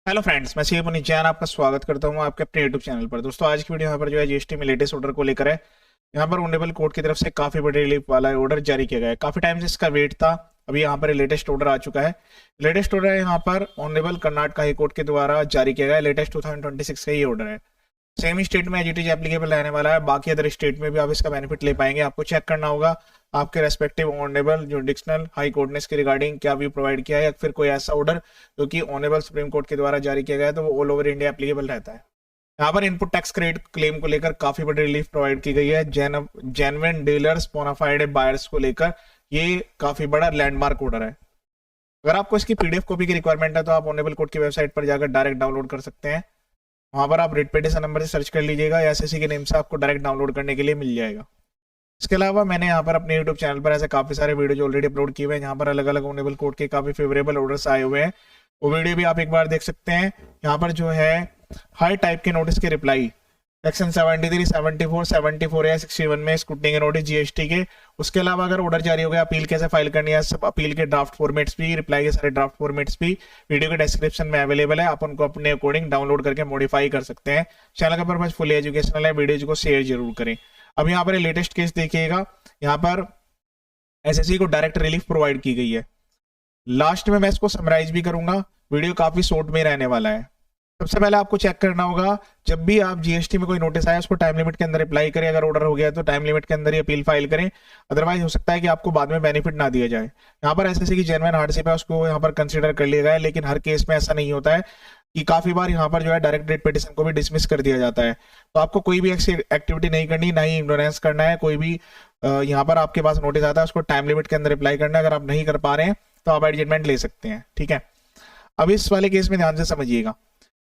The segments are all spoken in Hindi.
हेलो फ्रेंड्स, मैं सी पुनीत जैन आपका स्वागत करता हूं आपके अपने यूट्यूब चैनल पर। दोस्तों, आज की वीडियो यहाँ पर जो है जीएसटी में लेटेस्ट ऑर्डर को लेकर है। यहाँ पर ऑनरेबल कोर्ट की तरफ से काफी बड़े रिलीफ वाला ऑर्डर जारी किया गया है। काफी टाइम से इसका वेट था। अभी यहाँ पर लेटेस्ट ऑर्डर आ चुका है। लेटेस्ट ऑर्डर यहाँ पर ऑनरेबल कर्नाटक हाई कोर्ट के द्वारा जारी किया गया है। लेटेस्ट 2026 का ये ऑर्डर है। सेम स्टेट में एज एप्लीकेबल रहने वाला है। बाकी अदर स्टेट में भी आप इसका बेनिफिट ले पाएंगे। आपको चेक करना होगा आपके respective honourable jurisdictional high court ने इसके रिगार्डिंग क्या व्यू प्रोवाइड किया है, या फिर कोई ऐसा ऑर्डर जो कि ऑनरेबल सुप्रीम कोर्ट के द्वारा जारी किया गया है तो वो ऑल ओवर इंडिया एप्लीकेबल रहता है। यहाँ पर इनपुट टैक्स क्रेडिट क्लेम को लेकर काफी बड़ी रिलीफ प्रोवाइड की गई है। जेन्युइन डीलर्स बोनाफाइड बायर्स को लेकर ये काफी बड़ा लैंडमार्क ऑर्डर है। अगर आपको इसकी पीडीएफ कॉपी की रिक्वायरमेंट है तो आप ऑनरेबल कोर्ट की वेबसाइट पर जाकर डायरेक्ट डाउनलोड कर सकते हैं। वहां पर आप रिट पिटिशन नंबर से सर्च कर लीजिएगा या एसएससी के नेम से आपको डायरेक्ट डाउनलोड करने के लिए मिल जाएगा। इसके अलावा मैंने यहाँ पर अपने यूट्यूब चैनल पर ऐसे काफी सारे वीडियो जो ऑलरेडी अपलोड किए हुए हैं, यहाँ पर अलग अलग ऑनरेबल कोर्ट के काफी फेवरेबल ऑर्डर्स आए हुए हैं। वो वीडियो भी आप एक बार देख सकते हैं। यहाँ पर जो है हर टाइप के नोटिस के रिप्लाई सेक्शन 73, 74, 74 या 61 में स्क्रूटनी के नोटिस जीएसटी के। उसके अलावा अगर ऑर्डर जारी हो गया, अपील कैसे फाइल करनी है, सब अपील के ड्राफ्ट फॉर्मेट्स भी, रिप्लाई के सारे ड्राफ्ट फॉर्मेट्स भी वीडियो के डिस्क्रिप्शन में अवेलेबल है। आप उनको अपने अकॉर्डिंग डाउनलोड करके मॉडिफाई कर सकते हैं। चैनल का पर्पज फुली एजुकेशनल है। वीडियो को शेयर जरूर करें। अब यहाँ पर लेटेस्ट केस देखिएगा। यहाँ पर एसएससी को डायरेक्ट रिलीफ प्रोवाइड की गई है। लास्ट में मैं इसको समराइज भी करूंगा। वीडियो काफी शॉर्ट में रहने वाला है। सबसे पहले आपको चेक करना होगा, जब भी आप जीएसटी में कोई नोटिस आया उसको टाइम लिमिट के अंदर अप्लाई करें। अगर ऑर्डर हो गया तो टाइम लिमिट के अंदर ही अपील फाइल करें। अदरवाइज हो सकता है कि आपको बाद में बेनिफिट ना दिया जाए। यहाँ पर एसएससी की जेन्युइन हार्डशिप है, उसको यहाँ पर कंसीडर कर लिया गया है। लेकिन हर केस में ऐसा नहीं होता है कि काफी बार यहाँ पर जो है डायरेक्ट रेट पिटिशन को भी डिसमिस कर दिया जाता है। तो आपको कोई भी एक्टिविटी नहीं करनी, ना ही इग्नोरेंस करना है। कोई भी यहाँ पर आपके पास नोटिस आता है उसको टाइम लिमिट के अंदर अप्लाई करना है। अगर आप नहीं कर पा रहे हैं तो आप एडजमेंट ले सकते हैं। ठीक है, अब इस वाले केस में ध्यान से समझिएगा।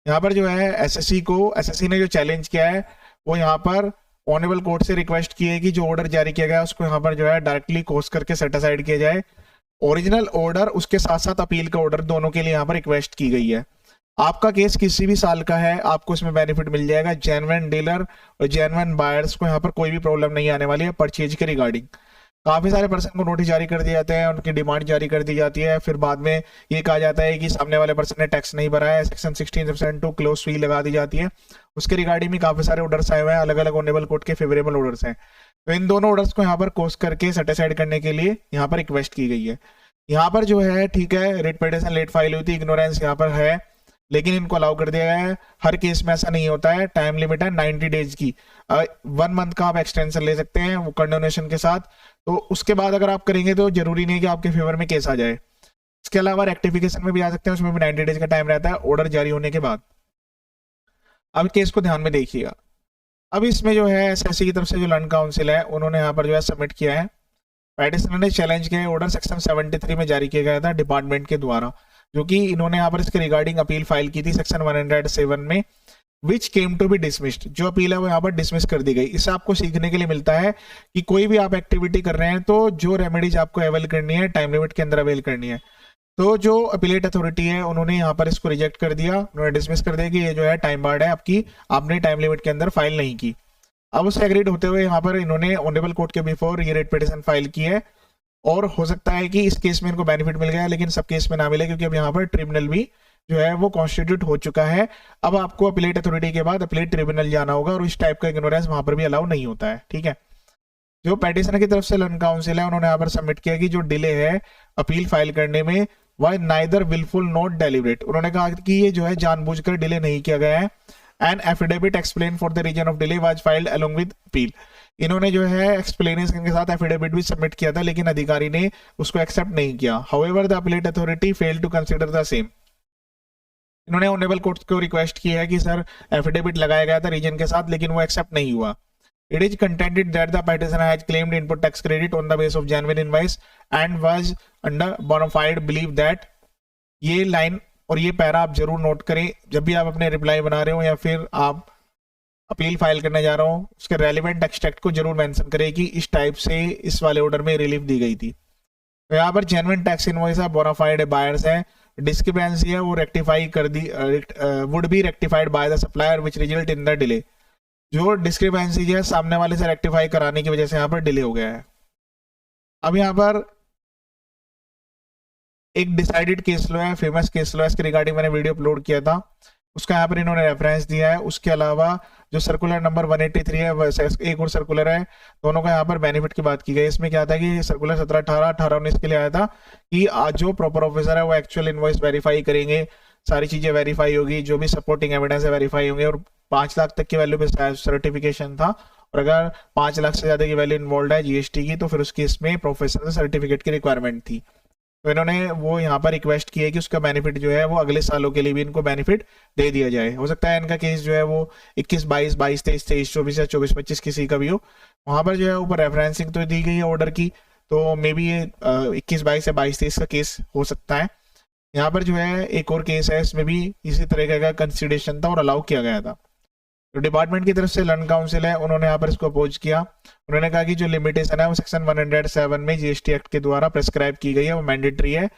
यहाँ पर जो है एसएससी ने जो चैलेंज किया है वो यहाँ पर ऑनरेबल कोर्ट से रिक्वेस्ट की है कि जो ऑर्डर जारी किया गया उसको यहाँ पर जो है डायरेक्टली कोर्स करके सेट असाइड किया जाए। ओरिजिनल ऑर्डर उसके साथ साथ अपील का ऑर्डर दोनों के लिए यहाँ पर रिक्वेस्ट की गई है। आपका केस किसी भी साल का है, आपको इसमें बेनिफिट मिल जाएगा। जेन्युइन डीलर और जेन्युइन बायर्स को यहाँ पर कोई भी प्रॉब्लम नहीं आने वाली है परचेज के रिगार्डिंग। काफी सारे पर्सन को नोटिस जारी कर दिए जाते हैं, उनकी डिमांड जारी कर दी जाती है। फिर बाद में ये कहा जाता है कि सामने वाले पर्सन ने टैक्स नहीं भरा है, सेक्शन 16 क्लोज फी लगा दी जाती है। उसके रिगार्डिंग भी काफी सारे ऑर्डर्स आए हुए हैं। अलग अलग ऑनरेबल कोर्ट के फेवरेबल ऑर्डर्स हैं। तो इन दोनों ऑर्डर्स को यहाँ पर कोर्स करके सेटिस्फाइड करने के लिए यहाँ पर रिक्वेस्ट की गई है। यहाँ पर जो है ठीक है, रिट पिटिशन लेट फाइल हुई थी, इग्नोरेंस यहाँ पर है, लेकिन इनको अलाउ कर दिया गया है। हर केस में ऐसा नहीं होता है। टाइम लिमिट है 90 डेज की। 1 मंथ का आप एक्सटेंशन ले सकते हैं वो कंडोनेशन के साथ। तो उसके बाद अगर आप करेंगे तो जरूरी नहीं कि आपके फेवर में केस आ जाए। इसके अलावा रेक्टिफिकेशन में भी आ सकते हैं, उसमें भी 90 डेज का टाइम रहता है ऑर्डर जारी होने के बाद। अब केस को ध्यान में देखिएगा। अब इसमें जो है एसएससी की तरफ से जो लर्न काउंसिल है उन्होंने यहाँ पर जो है सबमिट किया है। पेटिशनर ने चैलेंज किया है ऑर्डर सेक्शन 73 में जारी किया गया था डिपार्टमेंट के द्वारा, जो कि इन्होंने यहाँ पर इसके रिगार्डिंग अपील फाइल की थी सेक्शन 107 में, विच केम टू बी डिसमिस्ड। जो अपील है वो यहाँ पर डिसमिस कर दी गई। इससे आपको सीखने के लिए मिलता है कि कोई भी आप एक्टिविटी कर रहे हैं तो जो रेमेडीज आपको अवेल करनी है टाइम लिमिट के अंदर अवेल करनी है। तो जो अपीलेट अथॉरिटी है उन्होंने यहाँ पर इसको रिजेक्ट कर दिया, उन्होंने डिसमिस कर दिया कि ये जो है टाइम बार्ड है आपकी, आपने टाइम लिमिट के अंदर फाइल नहीं की। अब उससे एग्रीड होते हुए यहाँ पर इन्होंने ऑनरेबल कोर्ट के बिफोर ये रेट पिटिशन फाइल की है। और हो सकता है कि इस केस में इनको बेनिफिट मिल गया, लेकिन सब केस में ना मिले, क्योंकि अब यहाँ पर ट्रिब्यूनल भी जो है वो कॉन्स्टिट्यूट हो चुका है। अब आपको अपीलेट अथॉरिटी के बाद अपीलेट ट्रिब्यूनल जाना होगा, और इस टाइप का इग्नोरेंस वहां पर भी अलाउ नहीं होता है। ठीक है, जो पेटिशनर की तरफ से लर्न काउंसिल है उन्होंने यहाँ पर सबमिट किया कि जो डिले है अपील फाइल करने में वह नाइदर विलफुल नॉट डेलिबरेट। उन्होंने कहा कि ये जो है जानबूझकर डिले नहीं किया गया है। An affidavit explain for the reason of delay was filed along with appeal. इन्होंने जो है एक्सप्लेनेशन के साथ एफिडेविट भी सबमिट किया था, लेकिन अधिकारी ने उसको एक्सेप्ट नहीं किया। However the appellate authority failed to consider the same. इन्होंने ऑनरेबल कोर्ट को रिक्वेस्ट की है कि सर एफिडेविट लगाया गया था रीजन के साथ, लेकिन वो एक्सेप्ट नहीं हुआ। It is contended that the petitioner has claimed input tax credit on the basis of genuine invoice and was under bona fide belief that। ये लाइन और ये पैरा आप जरूर नोट करें जब भी आप अपने रिप्लाई बना रहे हो या फिर आप अपील फाइल करने जा रहा हूं, उसके रेलिवेंट एक्सट्रैक्ट को जरूर मेंशन करें कि इस टाइप से इस वाले ऑर्डर में रिलीफ दी गई थी। तो यहाँ पर जेन्युइन टैक्स इनवॉइस है, बोनाफाइड बायर्स है, डिस्क्रिपेंसी है वो रेक्टिफाई कर दी, would be rectified by the supplier which result in the delay. जो डिस्क्रिपेंसी है सामने वाले से रेक्टिफाई कराने की वजह से यहाँ पर डिले हो गया है। अब यहाँ पर एक डिसाइडेड केस लॉ है, फेमस केस लॉ है, इसके रिगार्डिंग मैंने वीडियो अपलोड किया था, उसका यहाँ पर इन्होंने रेफरेंस दिया है। उसके अलावा जो सर्कुलर नंबर 183 है, एक और सर्कुलर है, दोनों का यहाँ पर बेनिफिट की बात की गई। इसमें क्या था कि सर्कुलर 17/18/19 के लिए आया था कि आज जो प्रॉपर ऑफिसर है वो एक्चुअल इनवॉइस वेरीफाई करेंगे, सारी चीजें वेरीफाई होगी, जो भी सपोर्टिंग एविडेंस है वेरीफाई होंगे, और 5 लाख तक की वैल्यू पे सर्टिफिकेशन था, और अगर 5 लाख से ज्यादा की वैल्यू इन्वॉल्व है जीएसटी की तो फिर उसकी इसमें प्रोफेशनल सर्टिफिकेट की रिक्वायरमेंट थी। तो इन्होंने वो यहाँ पर रिक्वेस्ट की है कि उसका बेनिफिट जो है वो अगले सालों के लिए भी इनको बेनिफिट दे दिया जाए। हो सकता है इनका केस जो है वो 21, 22, 23, 23, 24 या 24, 25 किसी का भी हो। वहां पर जो है ऊपर रेफरेंसिंग तो दी गई है ऑर्डर की, तो मे बी ये 21, 22 या 22, 23 का केस हो सकता है। यहाँ पर जो है एक और केस है, इसमें भी इसी तरह का कंसिडरेशन था और अलाउ किया गया था। तो डिपार्टमेंट की तरफ से लर्न काउंसिल है, उन्होंने यहाँ पर इसको अपोज किया। उन्होंने कहा कि जो लिमिटेशन है वो सेक्शन 107 में जीएसटी एक्ट के द्वारा प्रेस्क्राइब की गई है, वो मैंडेटरी है,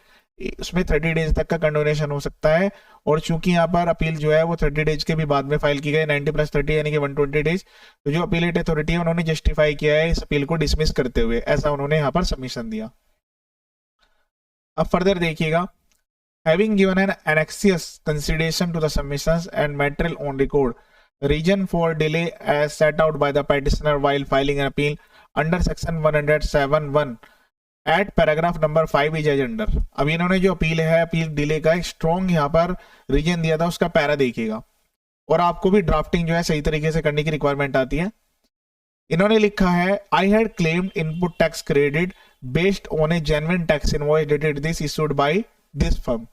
उसमें 30 डेज तक का कंडोनेशन हो सकता है। और चूंकि यहाँ पर अपील जो है वो 30 डेज के भी बाद में फाइल की गई, 90+30 यानी कि 120 डेज, तो जो अपीलेट अथॉरिटी है उन्होंने जस्टिफाई किया है इस अपील को डिसमिस करते हुए, ऐसा उन्होंने यहाँ पर सबमिशन दिया। अब फर्दर देखिएगा, having given an annexous consideration to the submissions and material on record, reason for delay as set out by the petitioner while filing an appeal under section 107(1) at paragraph number 5 is as under। अब इन्होंने जो अपील है, अपील डिले का एक स्ट्रॉन्ग यहाँ पर रीजन दिया था, उसका पैरा देखिएगा, और आपको भी ड्राफ्टिंग जो है सही तरीके से करने की रिक्वायरमेंट आती है। इन्होंने लिखा है, I had claimed input tax credit based on A genuine tax invoice dated this issued by this firm.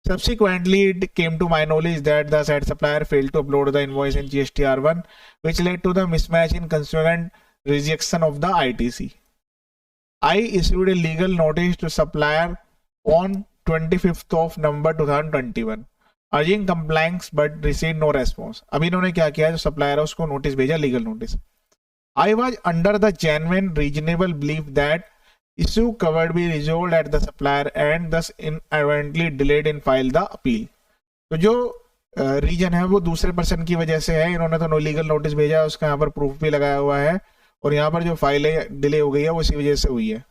Subsequently, it came to my knowledge that the said supplier failed to upload the invoice in GSTR1, which led to the mismatch in consequent rejection of the ITC. I issued a legal notice to supplier on 25th of November 2021, urging compliance but received no response. अभी इन्होंने क्या किया, जो सप्लायर है उसको नोटिस भेजा, legal notice. I was under the genuine reasonable belief that issue covered be resolved at the supplier and thus inadvertently delayed in file the appeal। तो जो रीजन है वो दूसरे पर्सन की वजह से है, इन्होंने तो नो लीगल नोटिस भेजा, उसका यहाँ पर प्रूफ भी लगाया हुआ है, और यहाँ पर जो फाइल है डिले हो गई है वो इसी वजह से हुई है।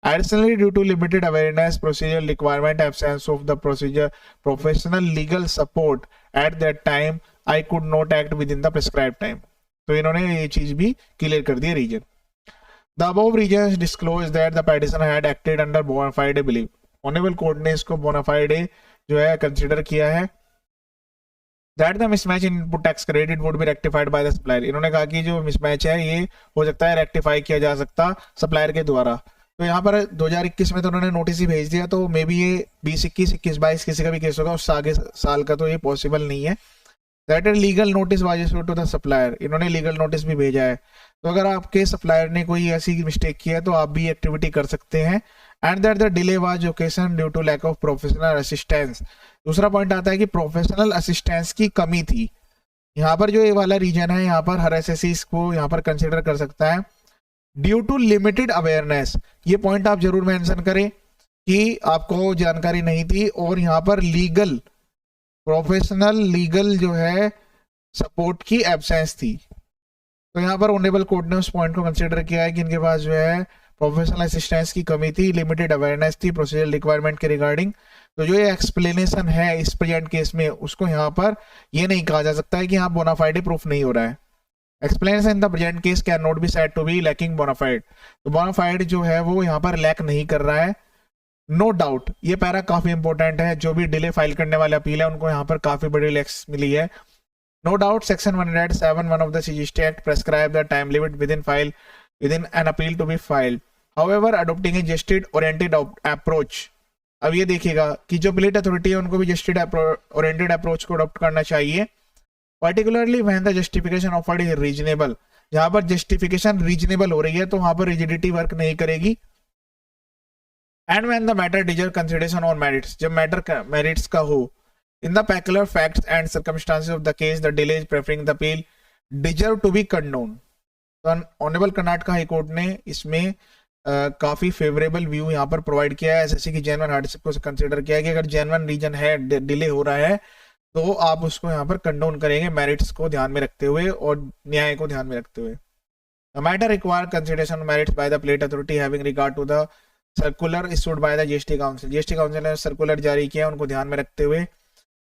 Additionally, due to limited awareness, procedural requirement, absence of the procedure, professional legal support at that time, I could not act within the prescribed time। तो इन्होंने ये चीज भी क्लियर कर दी reason. The above reasons disclose that the petitioner had acted under bona fide belief। Honourable court ने इसको bona fide जो है कंसिडर किया है। That the mismatch in input tax credit would be rectified by the supplier। इन्होंने कहा कि जो मिसमैच है ये हो सकता है रेक्टिफाई किया जा सकता सप्लायर के द्वारा। तो यहाँ पर 2021 में तो उन्होंने नोटिस ही भेज दिया, तो मे बी ये 20, 21, 21, 22 किसी का भी केस होगा, उससे आगे साल का तो ये पॉसिबल नहीं है। That is legal notice was issued to the supplier. इन्होंने लीगल नोटिस भी भेजा है, तो अगर आपके सप्लायर ने कोई ऐसी मिस्टेक की है तो आप भी एक्टिविटी कर सकते हैं। And that the delay was occasioned due to lack of professional assistance. दूसरा पॉइंट आता है कि प्रोफेशनल असिस्टेंस की कमी थी। यहाँ पर जो ये वाला रीजन है, यहाँ पर हर एसएससी को यहाँ पर कंसिडर कर सकता है। ड्यू टू लिमिटेड अवेयरनेस, ये पॉइंट आप जरूर मेंशन करें कि आपको जानकारी नहीं थी, और यहाँ पर लीगल प्रोफेशनल लीगल जो है सपोर्ट की एब्सेंस थी। तो यहाँ पर ऑनरेबल कोर्ट ने उस पॉइंट को कंसीडर किया है कि इनके पास जो है प्रोफेशनल असिस्टेंस की कमी थी, लिमिटेड अवेयरनेस थी प्रोसीजर रिक्वायरमेंट के रिगार्डिंग। तो जो ये एक्सप्लेनेशन है इस प्रेजेंट केस में, उसको यहाँ पर ये नहीं कहा जा सकता है कि यहाँ बोनाफाइड प्रूफ नहीं हो रहा है। Explanation in the present case can not be said to be lacking bona fide. तो बोनाफाइड जो है वो यहाँ पर लैक नहीं कर रहा है। नो डाउट ये पैरा काफी इंपॉर्टेंट है, जो भी डिले फाइल करने वाले अपील है उनको यहाँ पर काफी बड़ी लैक्स मिली है। No doubt, Section 107(1) of the CGST Act prescribe the time limit within an appeal to be filed. However, adopting a gested-oriented approach, अब ये देखिएगा कि जो appellate authority है उनको भी gested-oriented approach को adopt करना चाहिए, particularly when the justification offered is reasonable। जहाँ पर justification reasonable हो रही है तो वहाँ पर rigidity work नहीं करेगी। And when the matter deserves consideration on merits, जब matter merits का हो, in the peculiar facts and circumstances of the case, the delays preferring the appeal deserve to be condoned। तो ऑनरेबल कर्नाटक हाई कोर्ट ने इसमें काफी फेवरेबल व्यू यहाँ पर प्रोवाइड किया है, एसएससी की जेन्युइन हार्डशिप को कंसीडर किया है कि अगर जेन्युइन रीजन है, डिले हो रहा है, तो आप उसको यहाँ पर कंडोन करेंगे मेरिट्स को ध्यान में रखते हुए और न्याय को ध्यान में रखते हुए। The matter require consideration of merits by the appellate authority having regard to the circular issued by the GST council. GST council ने सर्कुलर जारी किया उनको ध्यान में रखते हुए,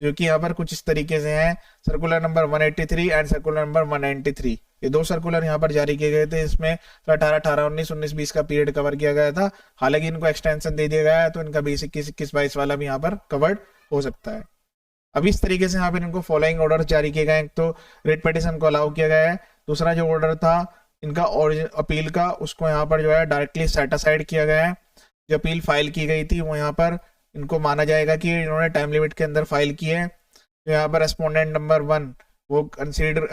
जो कि यहाँ पर कुछ इस तरीके से हैं। Circular number 183 and circular number 193, ये दो सर्कुलर यहाँ पर जारी किए गए थे। इसमें 18, 19, 20 का पीरियड कवर किया गया था। हालांकि इनको एक्सटेंशन दे दिया गया है, तो इनका 20, 21, 22 वाला भी यहाँ पर कवर्ड हो सकता है। अब इस तरीके से यहाँ पर इनको फॉलोइंग ऑर्डर जारी किए गए। एक तो रेट पिटीशन को अलाउ किया गया है, दूसरा जो ऑर्डर था इनका अपील का, उसको यहाँ पर जो है डायरेक्टली सेट असाइड किया गया है। जो अपील फाइल की गई थी वो यहाँ पर इनको माना जाएगा कि इन्होंने टाइम लिमिट के अंदर फाइल की है। तो यहाँ पर रेस्पोंडेंट नंबर 1 वो कंसीडर,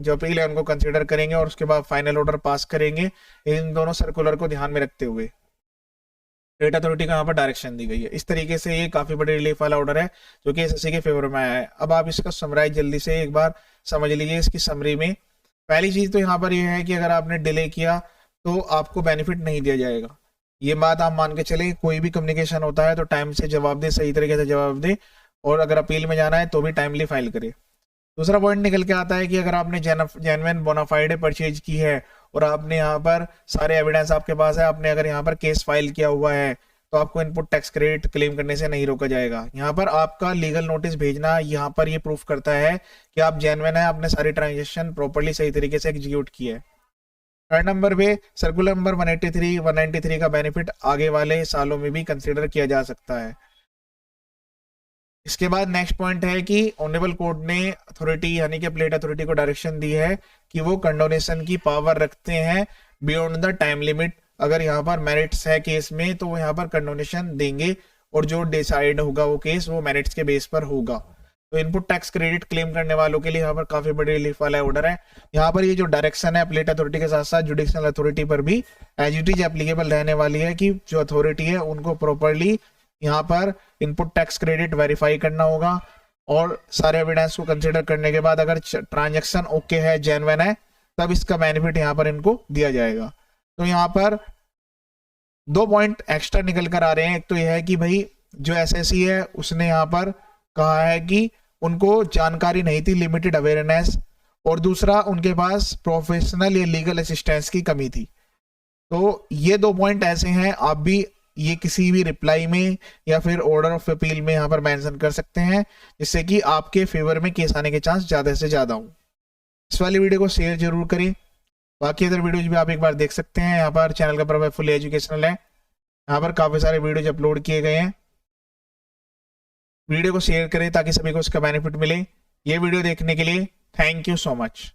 जो अपील है उनको कंसीडर करेंगे और उसके बाद फाइनल ऑर्डर पास करेंगे, इन दोनों सर्कुलर को ध्यान में रखते हुए। रेट अथॉरिटी को यहाँ पर डायरेक्शन दी गई है। इस तरीके से ये काफी बड़ी रिलीफ वाला ऑर्डर है जो कि एसएससी के फेवर में आया है। अब आप इसका समराइज जल्दी से एक बार समझ लीजिए इसकी समरी में। पहली चीज तो यहाँ पर यह है कि अगर आपने डिले किया तो आपको बेनिफिट नहीं दिया जाएगा। ये बात आप मान के चले, कोई भी कम्युनिकेशन होता है तो टाइम से जवाब दे, सही तरीके से जवाब दे, और अगर अपील में जाना है तो भी टाइमली फाइल करे। दूसरा पॉइंट निकल के आता है कि अगर आपने जेन्युइन बोनाफाइड परचेज की है और आपने यहाँ पर सारे एविडेंस आपके पास है, आपने अगर यहाँ पर केस फाइल किया हुआ है, तो आपको इनपुट टैक्स क्रेडिट क्लेम करने से नहीं रोका जाएगा। यहाँ पर आपका लीगल नोटिस भेजना यहाँ पर ये प्रूफ करता है कि आप जेन्युइन है, आपने सारी ट्रांजेक्शन प्रॉपर्ली सही तरीके से एग्जीक्यूट की है। थर्ड नंबर पे सर्कुलर नंबर 183, 193 का बेनिफिट आगे वाले सालों में भी कंसिडर किया जा सकता है। इसके बाद नेक्स्ट पॉइंट है कि ऑनरेबल कोर्ट ने अथॉरिटी यानी कि अपीलेट अथॉरिटी को डायरेक्शन दी है कि वो कंडोनेशन की पावर रखते हैं बियॉन्ड द टाइम लिमिट। अगर यहाँ पर मेरिट्स है केस में तो वो यहाँ पर कंडोनेशन देंगे, और जो डिसाइड होगा वो केस वो मेरिट्स के बेस पर होगा। तो इनपुट टैक्स क्रेडिट क्लेम करने वालों के लिए यहाँ पर काफी बड़ी रिलीफ वाला ऑर्डर है। यहाँ पर ये जो डायरेक्शन है अपीलेट अथॉरिटी के साथ साथ जुडिशियल अथॉरिटी पर भी एज इट इज एप्लीकेबल रहने वाली है कि जो अथॉरिटी है उनको प्रॉपरली यहाँ पर इनपुट टैक्स क्रेडिट वेरीफाई करना होगा, और सारे एविडेंस को कंसिडर करने के बाद अगर ट्रांजैक्शन ओके है, जेन्युइन है, तब इसका बेनिफिट यहाँ पर इनको दिया जाएगा। तो यहाँ पर दो पॉइंट एक्स्ट्रा निकल कर आ रहे हैं। एक तो यह है कि भाई जो एसएससी है उसने यहाँ पर कहा है कि उनको जानकारी नहीं थी, लिमिटेड अवेयरनेस, और दूसरा उनके पास प्रोफेशनल या लीगल असिस्टेंस की कमी थी। तो ये दो पॉइंट ऐसे हैं, आप भी ये किसी भी रिप्लाई में या फिर ऑर्डर ऑफ अपील में यहाँ पर मेंशन कर सकते हैं, जिससे कि आपके फेवर में केस आने के चांस ज्यादा से ज्यादा हो। इस वाली वीडियो को शेयर जरूर करें। बाकी अदर वीडियोज भी आप एक बार देख सकते हैं। यहाँ पर चैनल का प्रोफाइल फुल एजुकेशनल है, यहाँ पर काफी सारे वीडियोज अपलोड किए गए हैं। वीडियो को शेयर करें ताकि सभी को उसका बेनिफिट मिले। ये वीडियो देखने के लिए थैंक यू सो मच।